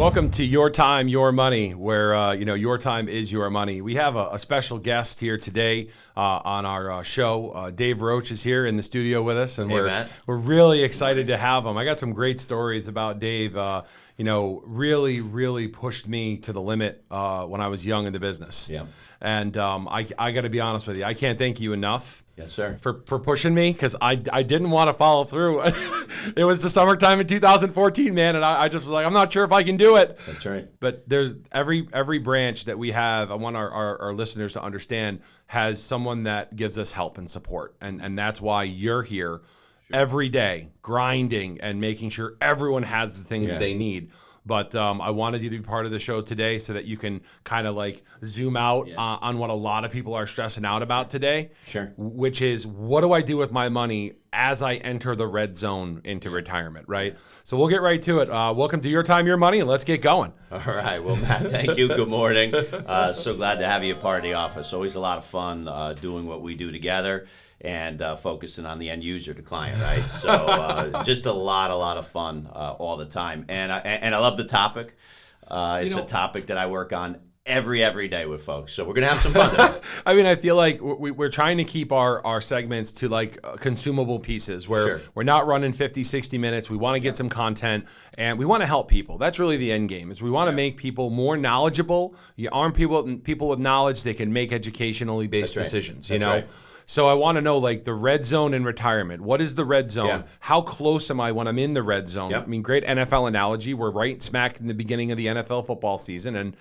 Welcome to Your Time, Your Money, where your time is your money. We have a special guest here today on our show. Dave Roche is here in the studio with us, and we're really excited to have him. I got some great stories about Dave. Really pushed me to the limit when I was young in the business. Yeah. And I got to be honest with you, I can't thank you enough. Yes, sir. For pushing me, because I didn't want to follow through. It was the summertime in 2014, man, and I just was like, I'm not sure if I can do it. That's right. But there's every branch that we have, I want our listeners to understand, has someone that gives us help and support. And that's why you're here every day, grinding and making sure everyone has the things they need. But I wanted you to be part of the show today so that you can kind of like zoom out on what a lot of people are stressing out about today. Sure. Which is, what do I do with my money as I enter the red zone into retirement, right? So we'll get right to it. Welcome to Your Time, Your Money, and let's get going. All right. Well, Matt, thank you. Good morning. So glad to have you a part of the office. Always a lot of fun doing what we do together. And focusing on the end user, the client, right? So just a lot of fun all the time. And I love the topic. It's a topic that I work on every day with folks. So we're going to have some fun today. I mean, I feel like we're trying to keep our segments to like consumable pieces where we're not running 50, 60 minutes. We want to get some content and we want to help people. That's really the end game, is we want to make people more knowledgeable. You arm people with knowledge, they can make educationally based decisions, you know? Right. So I want to know, like, the red zone in retirement. What is the red zone? Yeah. How close am I when I'm in the red zone? Yep. I mean, great NFL analogy. We're right smack in the beginning of the NFL football season, and,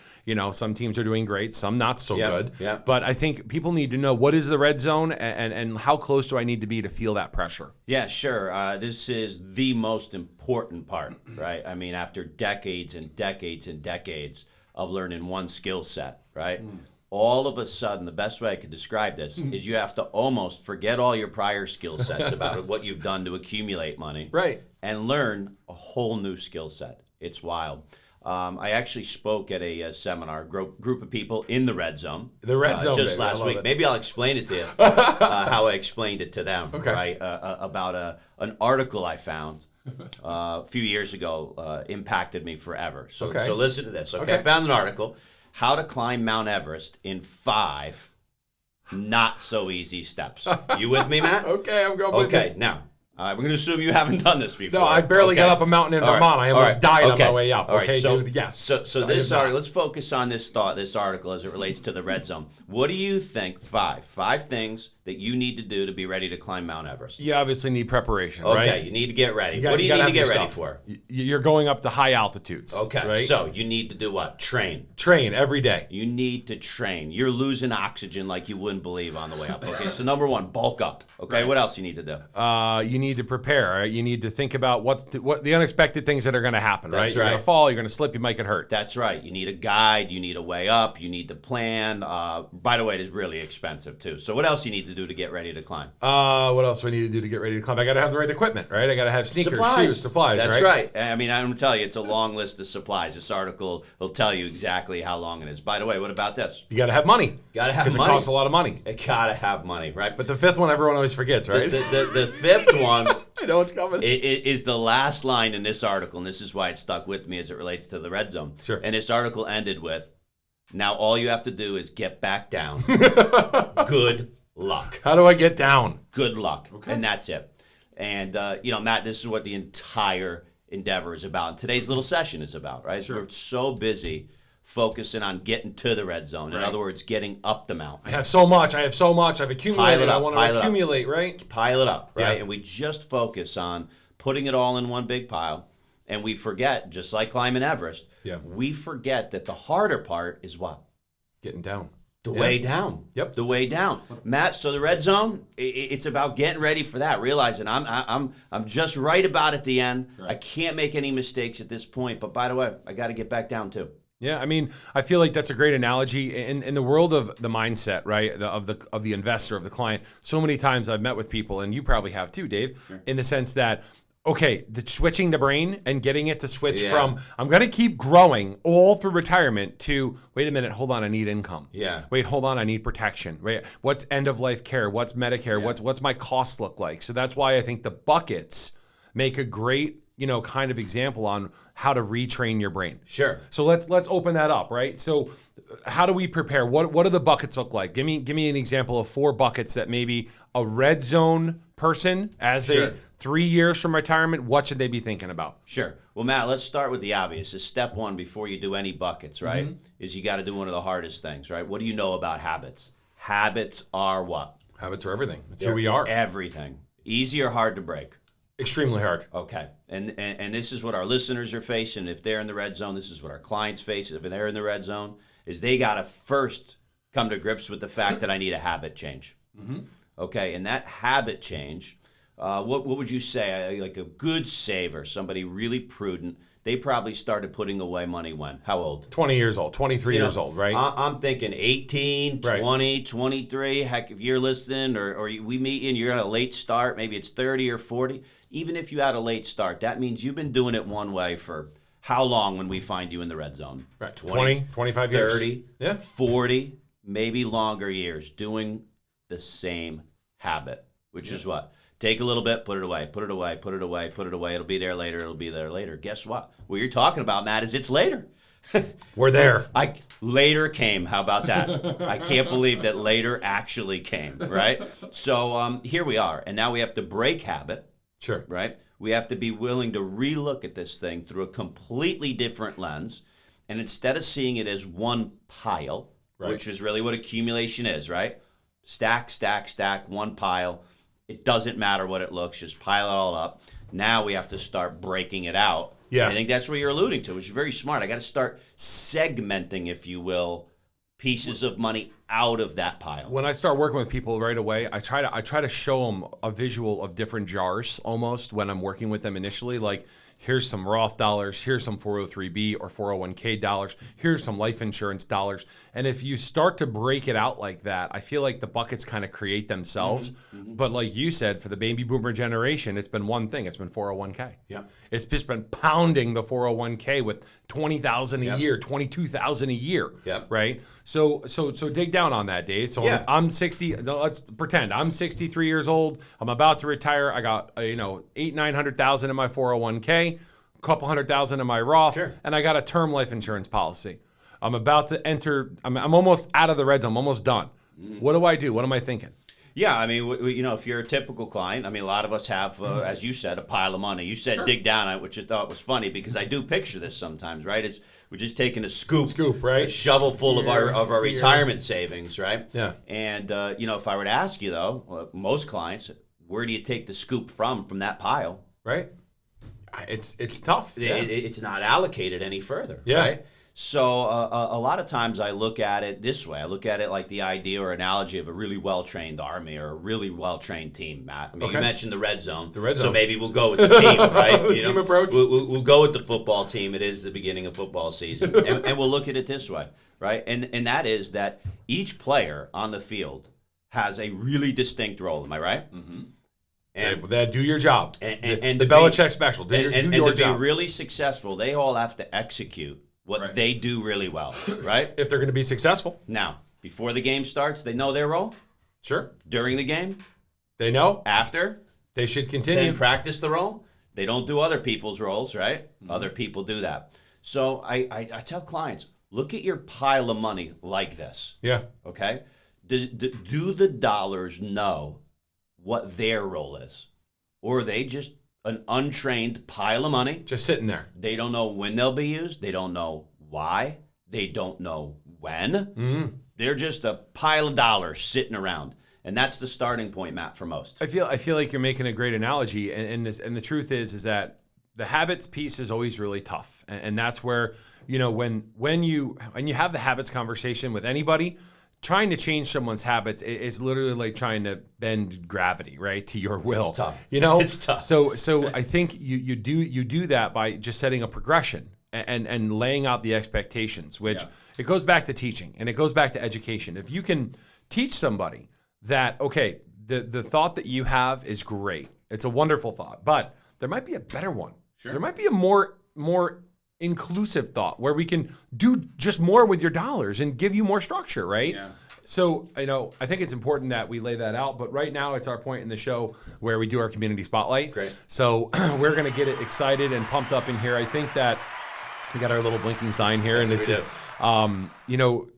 some teams are doing great, some not so good. Yep. But I think people need to know, what is the red zone, and how close do I need to be to feel that pressure? Yeah, sure. This is the most important part, right? I mean, after decades and decades and decades of learning one skill set, right? All of a sudden, the best way I could describe this is you have to almost forget all your prior skill sets about what you've done to accumulate money, right, and learn a whole new skill set. It's wild. I actually spoke at a seminar, group of people in the red zone. The red zone, just last week. Maybe I'll explain it to you how I explained it to them. Okay. Right, about an article I found a few years ago, impacted me forever. So listen to this. Okay, I found an article. How to climb Mount Everest in 5 not so easy steps. You with me, Matt? Okay, I'm going with you. Okay, now, we're going to assume you haven't done this before. No, I barely got up a mountain in Vermont. I almost died on my way up. All right, so, dude, yes. So this article, let's focus on this article as it relates to the red zone. What do you think, 5 things that you need to do to be ready to climb Mount Everest? You obviously need preparation, right? Okay, you need to get ready. What do you need to get ready for? You're going up to high altitudes. Okay, right? So you need to do what? Train every day. You need to train. You're losing oxygen like you wouldn't believe on the way up. Okay, so number 1, bulk up. Okay, what else you need to do? You need to prepare. Right? You need to think about what the unexpected things that are going to happen. That's right? You're going to fall. You're going to slip. You might get hurt. That's right. You need a guide. You need a way up. You need to plan. By the way, it is really expensive too. So what else you need to do to get ready to climb? What else do I need to do to get ready to climb? I got to have the right equipment, right? I got to have sneakers, shoes, supplies. That's right. I mean, I'm going to tell you, it's a long list of supplies. This article will tell you exactly how long it is. By the way, what about this? You got to have money. Got to have money. Because it costs a lot of money. It got to have money, right? But the 5th one, everyone always forgets, right? The 5th one. I know it's coming. It is the last line in this article, and this is why it stuck with me as it relates to the red zone. Sure. And this article ended with, now all you have to do is get back down. Good luck. How do I get down? Good luck. Okay. And that's it. And, Matt, this is what the entire endeavor is about. And today's little session is about, right? Sure. We're so busy focusing on getting to the red zone. In other words, getting up the mountain. I have so much. I've accumulated. I want to accumulate, right? Pile it up, right? Yeah. And we just focus on putting it all in one big pile. And we forget, just like climbing Everest, we forget that the harder part is what? Getting down. The way down. Yep. The way down. Matt, so the red zone, it's about getting ready for that, realizing I'm just right about at the end. Right. I can't make any mistakes at this point. But by the way, I got to get back down too. Yeah, I mean, I feel like that's a great analogy in the world of the mindset, right? Of the investor, of the client. So many times I've met with people, and you probably have too, Dave, in the sense that, okay, switching the brain and getting it to switch from, I'm going to keep growing all through retirement, to, wait a minute, hold on, I need income. Yeah. Wait, hold on, I need protection. Wait, what's end of life care? What's Medicare? What's my cost look like? So that's why I think the buckets make a great kind of example on how to retrain your brain. Sure. So let's open that up, right? So how do we prepare? What do the buckets look like? Give me an example of 4 buckets that maybe a red zone person, as they 3 years from retirement, what should they be thinking about? Sure. Well, Matt, let's start with the obvious. Is step 1 before you do any buckets, right? Is you got to do one of the hardest things, right? What do you know about habits? Habits are what? Habits are everything. That's who we are. Everything. Easy or hard to break? Extremely hard. Okay. And this is what our listeners are facing. If they're in the red zone, this is what our clients face if they're in the red zone, is they got to first come to grips with the fact that I need a habit change. Okay. And that habit change, what would you say? Like a good saver, somebody really prudent, they probably started putting away money when? How old? 20 years old, 23 years old, right? I'm thinking 18, 20, 23. Heck, if you're listening or we meet you and you're at a late start, maybe it's 30 or 40. Even if you had a late start, that means you've been doing it one way for how long when we find you in the red zone? Right. 20, 25 years. 30, 40, maybe longer years doing the same habit, which is what? Take a little bit, put it away, put it away, put it away, put it away. It'll be there later. It'll be there later. Guess what? What you're talking about, Matt, is it's later. We're there. Later came. How about that? I can't believe that later actually came, right? So here we are. And now we have to break habit. Sure. Right? We have to be willing to relook at this thing through a completely different lens. And instead of seeing it as one pile, which is really what accumulation is, right? Stack, stack, stack, one pile. It doesn't matter what it looks, just pile it all up. Now we have to start breaking it out. Yeah. I think that's what you're alluding to, which is very smart. I got to start segmenting, if you will, pieces of money out of that pile. When I start working with people right away, I try to show them a visual of different jars almost when I'm working with them initially. Like, here's some Roth dollars, here's some 403B or 401k dollars, here's some life insurance dollars. And if you start to break it out like that, I feel like the buckets kind of create themselves. But like you said, for the baby boomer generation, it's been one thing. It's been 401k. Yeah. It's just been pounding the 401k with $20,000 a year, $22,000 a year. Yep. Right? So dig down on that, Dave. So I'm 60. Let's pretend I'm 63 years old. I'm about to retire. I got $800,000-900,000 in my 401k. A couple $100,000 in my Roth, and I got a term life insurance policy. I'm about to enter. I'm almost out of the red zone. I'm almost done. What do I do? What am I thinking? Yeah, I mean, if you're a typical client, I mean, a lot of us have, as you said, a pile of money. You said dig down on it, which I thought was funny because I do picture this sometimes, right? We're just taking a scoop, right? A shovel full of our retirement savings, right? Yeah. And if I were to ask you though, most clients, where do you take the scoop from that pile? Right. It's tough. It's not allocated any further. Yeah. Right? So a lot of times I look at it this way. I look at it like the idea or analogy of a really well-trained army or a really well-trained team, Matt. I mean, you mentioned the red zone. So maybe we'll go with the team, right? The team approach. We'll go with the football team. It is the beginning of football season. and we'll look at it this way, right? And that is that each player on the field has a really distinct role. Am I right? Mm-hmm. And they do your job. And the Belichick special. Do your job. To be really successful, they all have to execute what they do really well, right? If they're going to be successful. Now, before the game starts, they know their role. Sure. During the game, they know. After, they should continue. Then practice the role. They don't do other people's roles, right? Mm-hmm. Other people do that. So I tell clients, look at your pile of money like this. Yeah. Okay? Do the dollars know what their role is? Or are they just an untrained pile of money? Just sitting there. They don't know when they'll be used. They don't know why. They don't know when. Mm-hmm. They're just a pile of dollars sitting around. And that's the starting point, Matt, for most. I feel like you're making a great analogy. And the truth is that the habits piece is always really tough. And that's where, when you have the habits conversation with anybody, trying to change someone's habits is literally like trying to bend gravity, right, to your will. It's tough. It's tough. So I think you do that by just setting a progression and laying out the expectations, which it goes back to teaching and it goes back to education. If you can teach somebody that, okay, the thought that you have is great, it's a wonderful thought, but there might be a better one. Sure. There might be a more inclusive thought where we can do just more with your dollars and give you more structure, right? Yeah. So, I think it's important that we lay that out, but right now it's our point in the show where we do our community spotlight. Great. So we're going to get it excited and pumped up in here. I think that we got our little blinking sign here, Yes, and it's,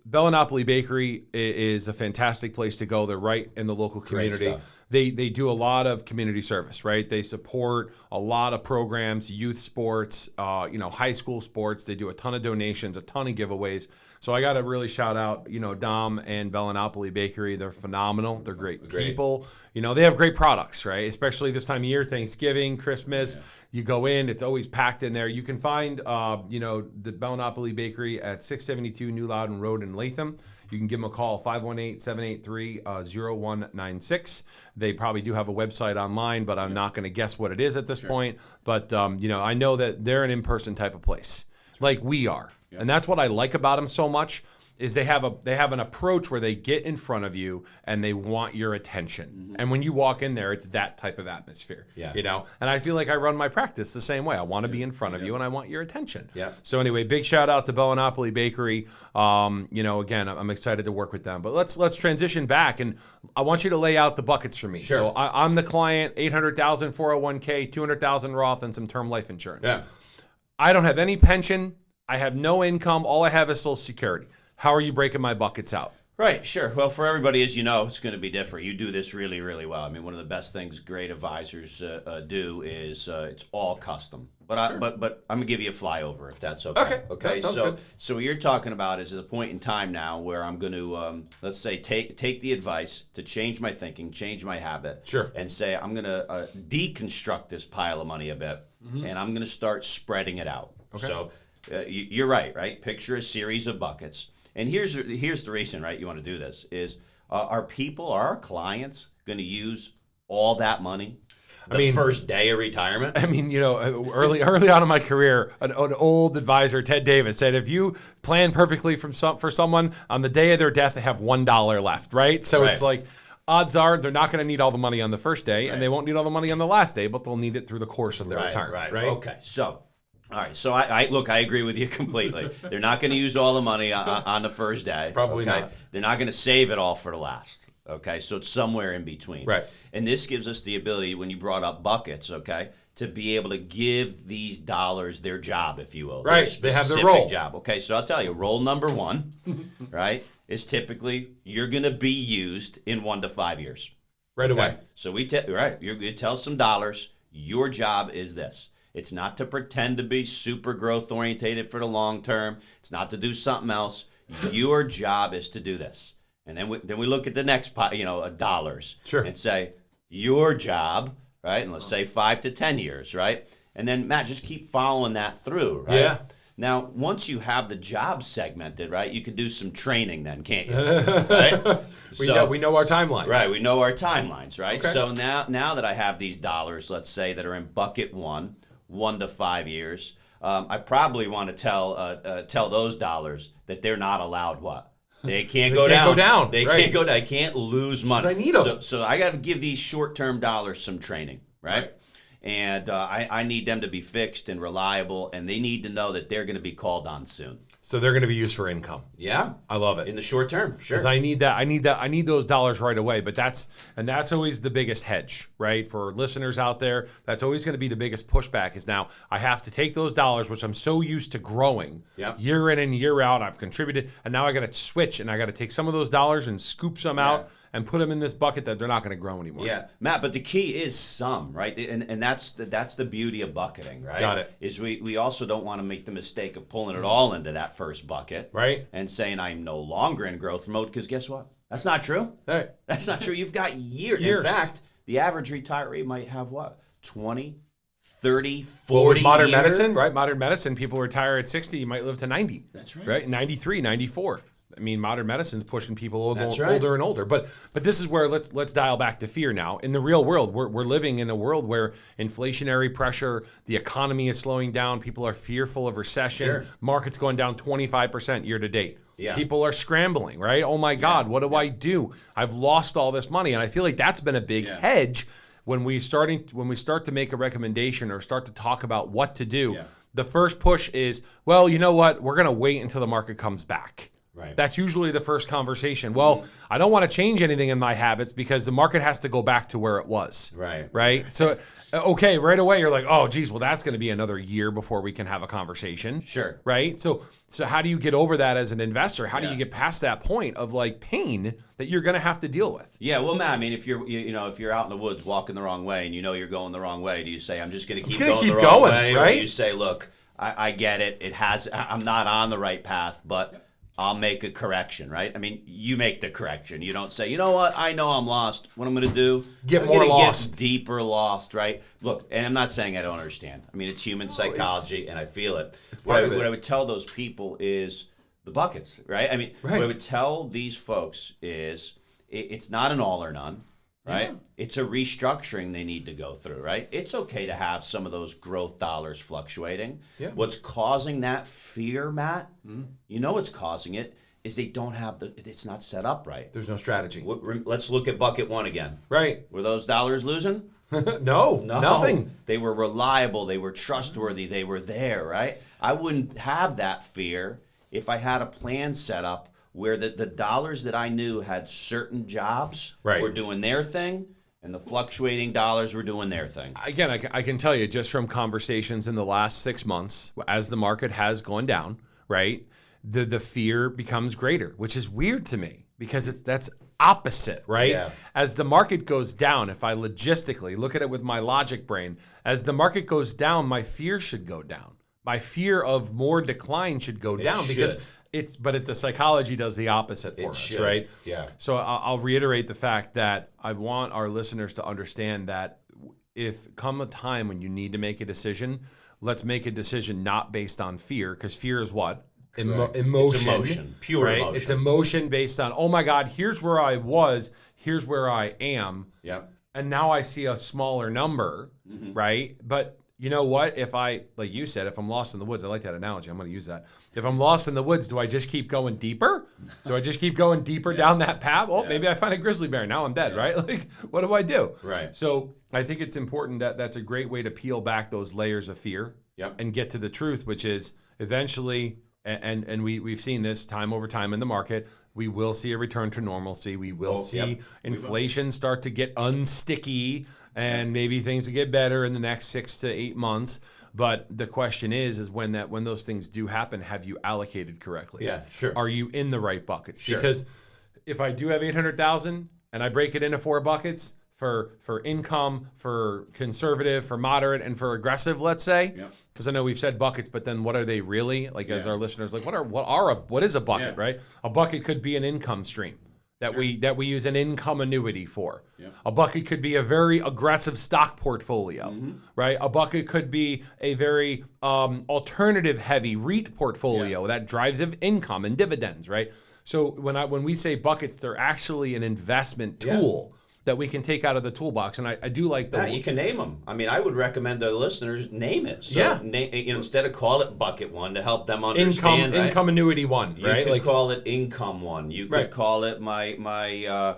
Bellinopoli Bakery is a fantastic place to go. They're right in the local community. They do a lot of community service, right? They support a lot of programs, youth sports, high school sports. They do a ton of donations, a ton of giveaways. So I got to really shout out, Dom and Bellinopoli Bakery. They're phenomenal. They're great people. They have great products, right? Especially this time of year, Thanksgiving, Christmas. Yeah. You go in, it's always packed in there. You can find, the Bellinopoli Bakery at 672 New Loudon Road in Latham. You can give them a call, 518-783-0196. They probably do have a website online, but I'm not going to guess what it is at this point. But, I know that they're an in-person type of place, like we are. Yep. And that's what I like about them so much, is they have an approach where they get in front of you and they want your attention. Mm-hmm. And when you walk in there, it's that type of atmosphere. Yeah. And I feel like I run my practice the same way. I want to be in front of you and I want your attention. Yeah. So anyway, big shout out to Bellinopoli Bakery. Again, I'm excited to work with them. But let's transition back, and I want you to lay out the buckets for me. Sure. So I'm the client, 800,000 401k, 200,000 Roth, and some term life insurance. Yeah. I don't have any pension. I have no income. All I have is Social Security. How are you breaking my buckets out? Right, sure. Well, for everybody, as you know, it's going to be different. You do this really, really well. I mean, one of the best things great advisors do is it's all custom. But sure. but I'm going to give you a flyover if that's okay. Okay. So what you're talking about is at a point in time now where I'm going to, let's say, take the advice to change my thinking, change my habit. Sure. And say I'm going to deconstruct this pile of money a bit, and I'm going to start spreading it out. Okay. So you're right? Picture a series of buckets. And here's the reason, right, you want to do this, is are our clients going to use all that money the first day of retirement? Early on in my career, an old advisor, Ted Davis, said if you plan perfectly for someone, on the day of their death, they have $1 left, right? So It's like, odds are they're not going to need all the money on the first day, and they won't need all the money on the last day, but they'll need it through the course of their retirement, right? Okay, so... All right, so I agree with you completely. They're not going to use all the money on the first day. Probably not. They're not going to save it all for the last. Okay, so it's somewhere in between. Right. And this gives us the ability, when you brought up buckets, okay, to be able to give these dollars their job, if you will. Right. They have their role. Job. Okay, so I'll tell you, role number one, right, is typically you're going to be used in 1 to 5 years. Right away. So you're going to tell some dollars. Your job is this. It's not to pretend to be super growth orientated for the long term. It's not to do something else. Your job is to do this. And then we look at the next dollars. Sure. And say your job, right? And let's say 5 to 10 years, right? And then Matt, just keep following that through, right? Yeah. Now, once you have the job segmented, right, you can do some training then, can't you? Right? We know our timelines. Right, we know our timelines, right? Okay. So now that I have these dollars, let's say, that are in bucket 1 to 5 years, I probably want to tell those dollars that they're not allowed what? They can't go down. They can't go down. I can't lose money. I need them. So I got to give these short-term dollars some training, right? And I need them to be fixed and reliable, and they need to know that they're going to be called on soon. So they're going to be used for income. Yeah, I love it in the short term. Sure, because I need that. I need those dollars right away. But that's always the biggest hedge, right? For listeners out there, that's always going to be the biggest pushback. Is now I have to take those dollars, which I'm so used to growing year in and year out. I've contributed, and now I got to switch, and I got to take some of those dollars and scoop some out and put them in this bucket that they're not going to grow anymore. Yeah, Matt, but the key is some, right? And that's the beauty of bucketing, right? Got it. Is we also don't want to make the mistake of pulling it all into that first bucket, right? And saying I'm no longer in growth mode, because guess what? That's not true. Right. That's not true. You've got years. In fact, the average retiree might have what? 20, 30, 40 modern medicine, right? Modern medicine, people retire at 60, you might live to 90. That's right. Right? 93, 94. I mean, modern medicine's pushing people older and older. But this is where let's dial back to fear now. In the real world, we're living in a world where inflationary pressure, the economy is slowing down, people are fearful of recession, market's going down 25% year to date. Yeah. People are scrambling, right? Oh my God, what do I do? I've lost all this money. And I feel like that's been a big hedge when we start to make a recommendation or start to talk about what to do. Yeah. The first push is, well, you know what? We're going to wait until the market comes back. Right. That's usually the first conversation. Well, I don't want to change anything in my habits because the market has to go back to where it was. Right. Right. So, okay, right away you're like, oh, geez, well, that's going to be another year before we can have a conversation. Sure. Right. So how do you get over that as an investor? How do Yeah. you get past that point of like pain that you're going to have to deal with? Yeah, well, Matt, I mean, if you're out in the woods walking the wrong way and you know you're going the wrong way, do you say I'm just going to keep going the wrong way, right? Or do you say, look, I get it. I'm not on the right path, but I'll make a correction, right? I mean, you make the correction. You don't say, you know what? I know I'm lost. What I'm going to do? Get I'm more gonna lost. Get deeper lost, right? Look, and I'm not saying I don't understand. I mean, it's human psychology, and I feel it. What I would tell those people is the buckets, right? I mean, what I would tell these folks is it's not an all or none. Right? Yeah. It's a restructuring they need to go through, right? It's okay to have some of those growth dollars fluctuating. Yeah. What's causing that fear, Matt, you know what's causing it, is they don't have it's not set up right. There's no strategy. Let's look at bucket one again. Right. Were those dollars losing? No, nothing. They were reliable. They were trustworthy. They were there, right? I wouldn't have that fear if I had a plan set up where the dollars that I knew had certain jobs were doing their thing, and the fluctuating dollars were doing their thing. Again, I can tell you just from conversations in the last 6 months, as the market has gone down, right, the fear becomes greater, which is weird to me because that's opposite, right? Yeah. As the market goes down, if I logistically look at it with my logic brain, as the market goes down, my fear should go down. My fear of more decline should go down because the psychology does the opposite for us, right? Yeah. So I'll reiterate the fact that I want our listeners to understand that if come a time when you need to make a decision, let's make a decision not based on fear, because fear is what? Emotion. It's emotion. Pure right? emotion. It's emotion based on, oh my God, here's where I was, here's where I am. Yep. And now I see a smaller number, right? But you know what? If I, like you said, if I'm lost in the woods, I like that analogy. I'm going to use that. If I'm lost in the woods, do I just keep going deeper? Do I just keep going deeper down that path? Oh, maybe I find a grizzly bear. Now I'm dead, right? Like, what do I do? Right. So I think it's important that that's a great way to peel back those layers of fear and get to the truth, which is eventually, and we've seen this time over time in the market, we will see a return to normalcy. We will see inflation start to get unsticky, and maybe things will get better in the next 6 to 8 months. But the question is when those things do happen, have you allocated correctly? Yeah, sure. Are you in the right buckets? Sure. Because if I do have 800,000 and I break it into 4 buckets for income, for conservative, for moderate, and for aggressive, let's say, because I know we've said buckets, but then what are they really? Like as our listeners, like what is a bucket, right? A bucket could be an income stream that we use an income annuity for. A bucket could be a very aggressive stock portfolio, right? A bucket could be a very alternative heavy REIT portfolio that drives income and dividends, right? So when we say buckets, they're actually an investment tool that we can take out of the toolbox. And I do like the... you can name them. I mean, I would recommend the listeners name it. So instead of call it bucket one to help them understand. Income annuity one, right? You could call it income one. You could call it my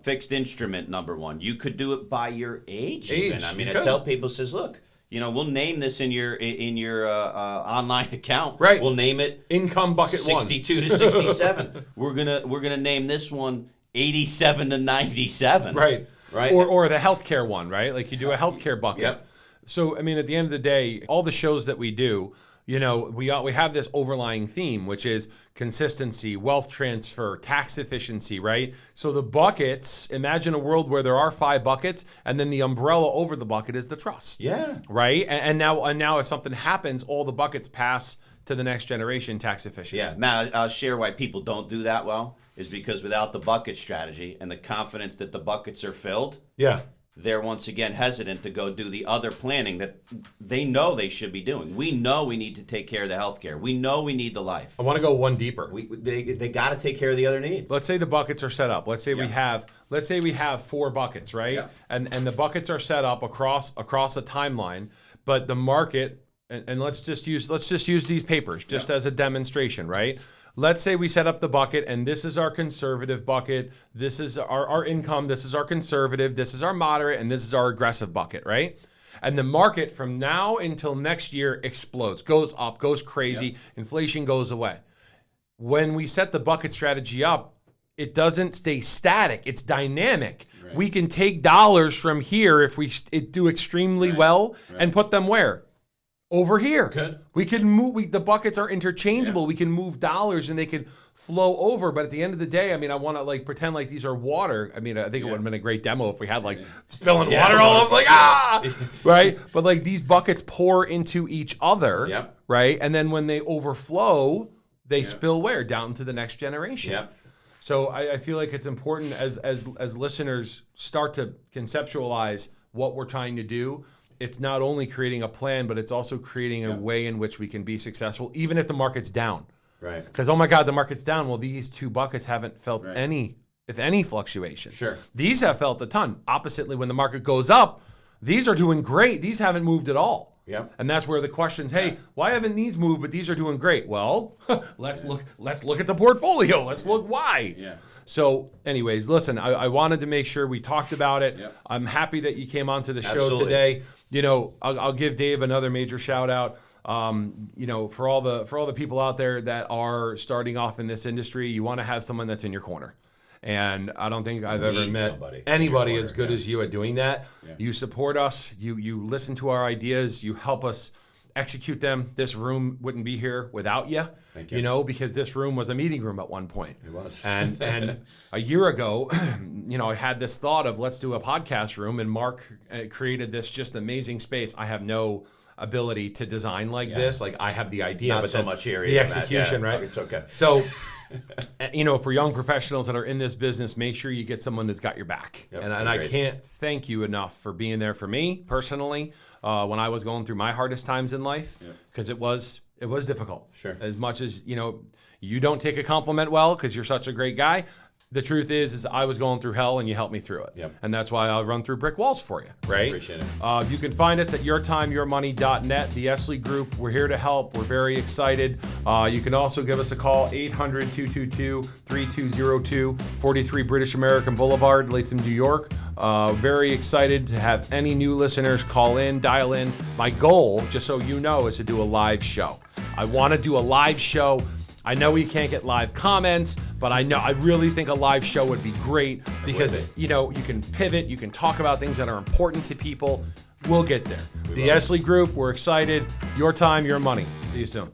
fixed instrument number one. You could do it by your age even. I mean, I tell people, says, look, we'll name this in your online account. Right. We'll name it income bucket 62 to 67. We're gonna name this one 87 to 97. Right. Or the healthcare one, right? Like you do a healthcare bucket. Yep. So I mean, at the end of the day, all the shows that we do, we have this overlying theme, which is consistency, wealth transfer, tax efficiency, right? So the buckets, imagine a world where there are 5 buckets, and then the umbrella over the bucket is the trust. Yeah. Right? And now if something happens, all the buckets pass to the next generation tax efficient. Yeah. Matt, I'll share why people don't do that well, is because without the bucket strategy and the confidence that the buckets are filled, they're once again hesitant to go do the other planning that they know they should be doing. We know we need to take care of the healthcare. We know we need the life. I want to go one deeper. They got to take care of the other needs. Let's say the buckets are set up. Let's say we have 4 buckets, right? Yeah. And the buckets are set up across a timeline, but the market and let's just use these papers just as a demonstration, right? Let's say we set up the bucket, and this is our conservative bucket, this is our income, this is our conservative, this is our moderate, and this is our aggressive bucket, right? And the market from now until next year explodes, goes up, goes crazy, inflation goes away. when we set the bucket strategy up, it doesn't stay static. It's dynamic. Right. We can take dollars from here if we do extremely well and put them where? Over here. Good. We can move. The buckets are interchangeable. We can move dollars and they can flow over. But at the end of the day, I mean, I want to like pretend like these are water. I mean, I think it would have been a great demo if we had like spilling water all over, like right. But like these buckets pour into each other, right? And then when they overflow, they spill where? Down to the next generation. Yep. So I feel like it's important as listeners start to conceptualize what we're trying to do. It's not only creating a plan, but it's also creating a way in which we can be successful, even if the market's down. Right. Because, oh my God, the market's down. Well, these two buckets haven't felt any fluctuation. Sure. These have felt a ton. Oppositely, when the market goes up, these are doing great. These haven't moved at all. Yep. And that's where the questions, hey, why haven't these moved, but these are doing great? Well, let's look at the portfolio. Let's look why. Yeah. So anyways, listen, I wanted to make sure we talked about it. Yep. I'm happy that you came onto the show today. You know, I'll give Dave another major shout out. You know, for all the people out there that are starting off in this industry, you want to have someone that's in your corner. And I don't think I've ever met anybody as good as you at doing that. Yeah. You support us. You listen to our ideas. You help us execute them. This room wouldn't be here without you. Thank you. You know, because this room was a meeting room at one point. It was. And a year ago, you know, I had this thought of let's do a podcast room, and Mark created this just amazing space. I have no ability to design like this. Like I have the idea, not but so much here. The execution, right? It's okay. So. You know, for young professionals that are in this business, make sure you get someone that's got your back. Yep, and I can't thank you enough for being there for me personally when I was going through my hardest times in life, because it was difficult. Sure. As much as, you know, you don't take a compliment well because you're such a great guy. The truth is I was going through hell and you helped me through it. Yep. And that's why I'll run through brick walls for you, right? Appreciate it. You can find us at yourtimeyourmoney.net, the Esley Group. We're here to help. We're very excited. You can also give us a call, 800-222-3202, 43 British American Boulevard, Latham, New York. Very excited to have any new listeners call in, dial in. My goal, just so you know, is to do a live show. I want to do a live show. I know we can't get live comments, but I really think a live show would be great because, you know, you can pivot, you can talk about things that are important to people. We'll get there. The Esley Group, we're excited. Your time, your money. See you soon.